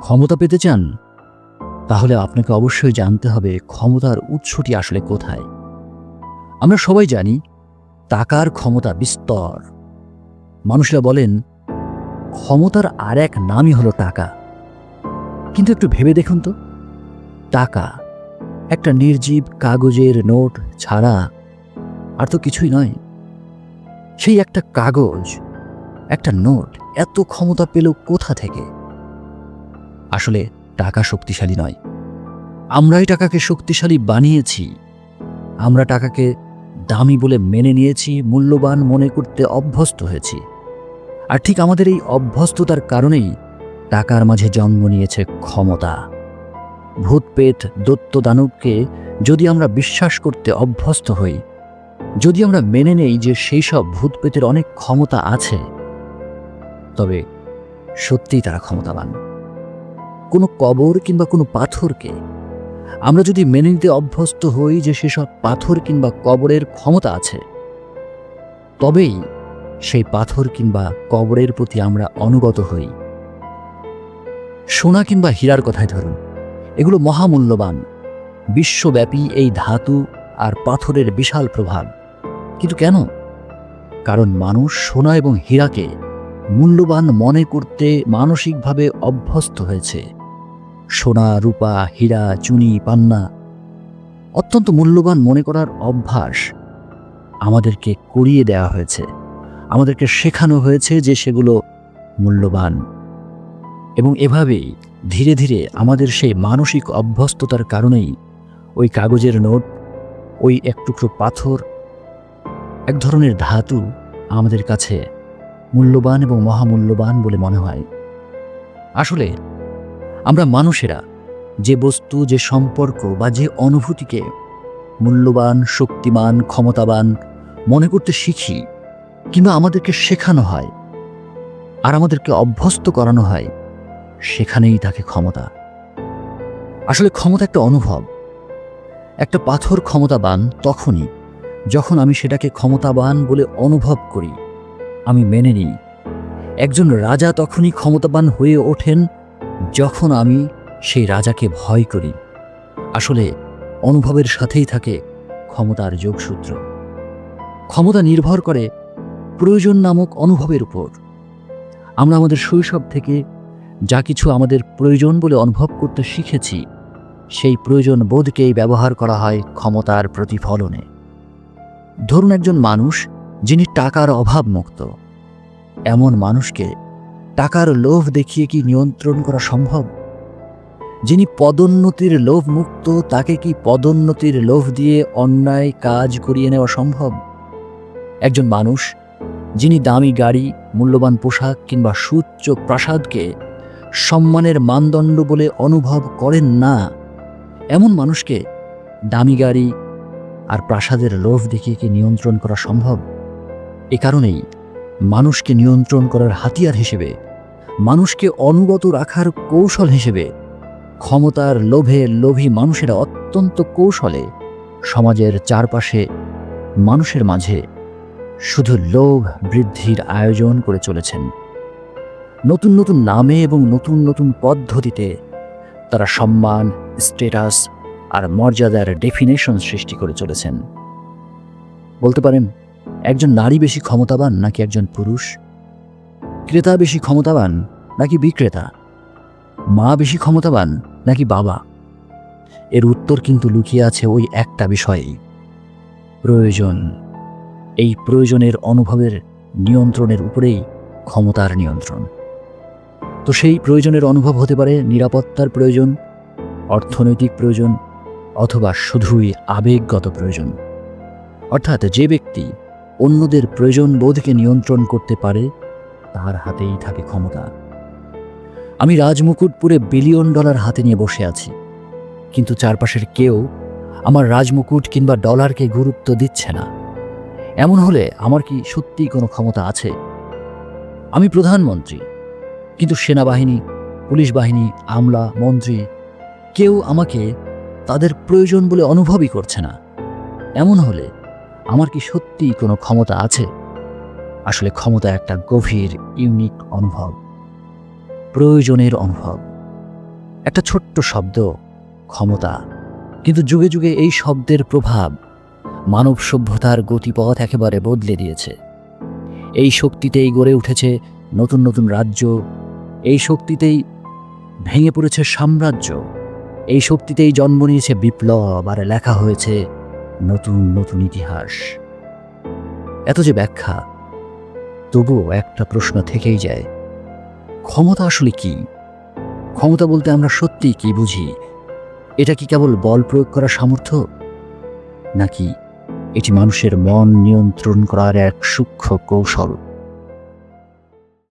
ক্ষমতা পেতে চান? তাহলে আপনাকে অবশ্যই জানতে হবে ক্ষমতার উৎসটি আসলে কোথায়। আমরা সবাই জানি টাকার ক্ষমতা বিস্তর। মানুষরা বলেন ক্ষমতার আর এক নামই হলো টাকা। কিন্তু একটু ভেবে দেখুন তো, টাকা একটা নির্জীব কাগজের নোট ছাড়া আর তো কিছুই নয়। সেই একটা কাগজ, একটা নোট এত ক্ষমতা পেল কোথা থেকে? আসলে টাকা শক্তিশালী নয়, আমরাই টাকাকে শক্তিশালী বানিয়েছি। আমরা টাকাকে দামি বলে মেনে নিয়েছি, মূল্যবান মনে করতে অভ্যস্ত হয়েছি। আর ঠিক আমাদের এই অভ্যস্ততার কারণেই টাকার মাঝে জন্ম নিয়েছে ক্ষমতা। ভূতপেট দৈত্য দানবকে যদি আমরা বিশ্বাস করতে অভ্যস্ত হই, যদি আমরা মেনে নেই যে সেই সব ভূতপেতের অনেক ক্ষমতা আছে, তবে সত্যিই তারা ক্ষমতাবান। কোনো কবর কিংবা কোনো পাথরকে আমরা যদি মেনে নিতে অভ্যস্ত হই যে সেসব পাথর কিংবা কবরের ক্ষমতা আছে, তবেই সেই পাথর কিংবা কবরের প্রতি আমরা অনুগত হই। সোনা কিংবা হীরার কথাই ধরুন, এগুলো মহামূল্যবান। বিশ্বব্যাপী এই ধাতু আর পাথরের বিশাল প্রভাব। কিন্তু কেন? কারণ মানুষ সোনা এবং হীরাকে মূল্যবান মনে করতে মানসিকভাবে অভ্যস্ত হয়েছে। সোনা, রূপা, হীরা, চুনি, পান্না অত্যন্ত মূল্যবান মনে করার অভ্যাস আমাদেরকে করিয়ে দেওয়া হয়েছে। আমাদেরকে শেখানো হয়েছে যে সেগুলো মূল্যবান। এবং এভাবেই ধীরে ধীরে আমাদের সেই মানসিক অভ্যস্ততার কারণেই ওই কাগজের নোট, ওই এক টুকরো পাথর, এক ধরনের ধাতু আমাদের কাছে মূল্যবান এবং মহামূল্যবান বলে মনে হয়। আসলে আমরা মানুষেরা যে বস্তু, যে সম্পর্ক বা যে অনুভূতিকে মূল্যবান, শক্তিমান, ক্ষমতাবান মনে করতে শিখি, কিংবা আমাদেরকে শেখানো হয় আর আমাদেরকে অভ্যস্ত করানো হয়, সেখানেই থাকে ক্ষমতা। আসলে ক্ষমতা একটা অনুভব। একটা পাথর ক্ষমতাবান তখনই যখন আমি সেটাকে ক্ষমতাবান বলে অনুভব করি, আমি মেনে নিই। একজন রাজা তখনই ক্ষমতাবান হয়ে ওঠেন যখন আমি সেই রাজাকে ভয় করি। আসলে অনুভবের সাথেই থাকে ক্ষমতার যোগসূত্র। ক্ষমতা নির্ভর করে প্রয়োজন নামক অনুভবের উপর। আমরা আমাদের শৈশব থেকে যা কিছু আমাদের প্রয়োজন বলে অনুভব করতে শিখেছি, সেই প্রয়োজন বোধকেই ব্যবহার করা হয় ক্ষমতার প্রতিফলনে। ধরুন একজন মানুষ যিনি টাকার অভাবমুক্ত, এমন মানুষকে টাকার লোভ দেখিয়ে কি নিয়ন্ত্রণ করা সম্ভব? যিনি পদোন্নতির লোভ মুক্ত, তাকে কি পদোন্নতির লোভ দিয়ে অন্যায় কাজ করিয়ে নেওয়া সম্ভব? একজন মানুষ যিনি দামি গাড়ি, মূল্যবান পোশাক কিংবা সুউচ্চ প্রাসাদকে সম্মানের মানদণ্ড বলে অনুভব করেন না, এমন মানুষকে দামি গাড়ি আর প্রাসাদের লোভ দেখিয়ে কি নিয়ন্ত্রণ করা সম্ভব? এ কারণেই মানুষকে নিয়ন্ত্রণ করার হাতিয়ার হিসেবে, মানুষকে অনুগত রাখার কৌশল হিসেবে ক্ষমতার লোভে লোভী মানুষেরা অত্যন্ত কৌশলে সমাজের চারপাশে মানুষের মাঝে শুধু লোভ বৃদ্ধির আয়োজন করে চলেছেন। নতুন নতুন নামে এবং নতুন নতুন পদ্ধতিতে তারা সম্মান, স্ট্যাটাস আর মর্যাদার ডেফিনেশন সৃষ্টি করে চলেছেন। বলতে পারেন, একজন নারী বেশি ক্ষমতাবান নাকি একজন পুরুষ? ক্রেতা বেশি ক্ষমতাবান নাকি বিক্রেতা? মা বেশি ক্ষমতাবান নাকি বাবা? এর উত্তর কিন্তু লুকিয়ে আছে ওই একটা বিষয়েই, প্রয়োজন। এই প্রয়োজনের অনুভবের নিয়ন্ত্রণের উপরেই ক্ষমতার নিয়ন্ত্রণ। তো সেই প্রয়োজনের অনুভব হতে পারে নিরাপত্তার প্রয়োজন, অর্থনৈতিক প্রয়োজন, অথবা শুধুই আবেগগত প্রয়োজন। অর্থাৎ যে ব্যক্তি অন্যদের প্রয়োজন বোধকে নিয়ন্ত্রণ করতে পারে, তার হাতেই থাকে ক্ষমতা। আমি রাজমুকুট পরে $বিলিয়ন হাতে নিয়ে বসে আছি, কিন্তু চারপাশের কেউ আমার রাজমুকুট কিংবা ডলারকে গুরুত্ব দিচ্ছে না। এমন হলে আমার কি সত্যিই কোনো ক্ষমতা আছে? আমি প্রধানমন্ত্রী, কিন্তু সেনাবাহিনী, পুলিশ বাহিনী, আমলা, মন্ত্রী কেউ আমাকে তাদের প্রয়োজন বলে অনুভবই করছে না। এমন হলে আমার কি সত্যিই কোনো ক্ষমতা আছে? আসলে ক্ষমতা একটা গভীর, ইউনিক অনুভব, প্রয়োজনের অনুভব। একটা ছোট্ট শব্দ, ক্ষমতা, কিন্তু যুগে যুগে এই শব্দের প্রভাব মানব সভ্যতার গতিপথ একেবারে বদলে দিয়েছে। এই শক্তিতেই গড়ে উঠেছে নতুন নতুন রাজ্য, এই শক্তিতেই ভেঙে পড়েছে সাম্রাজ্য, এই শক্তিতেই জন্ম নিয়েছে বিপ্লব, আর লেখা হয়েছে নতুন নতুন ইতিহাস। এত যে ব্যাখ্যা, তবুও একটা প্রশ্ন থেকেই যায়, ক্ষমতা আসলে কি? ক্ষমতা বলতে আমরা সত্যিই কি বুঝি? এটা কি কেবল বল প্রয়োগ করার সামর্থ্য, নাকি এটি মানুষের মন নিয়ন্ত্রণ করার এক সূক্ষ্ম কৌশল?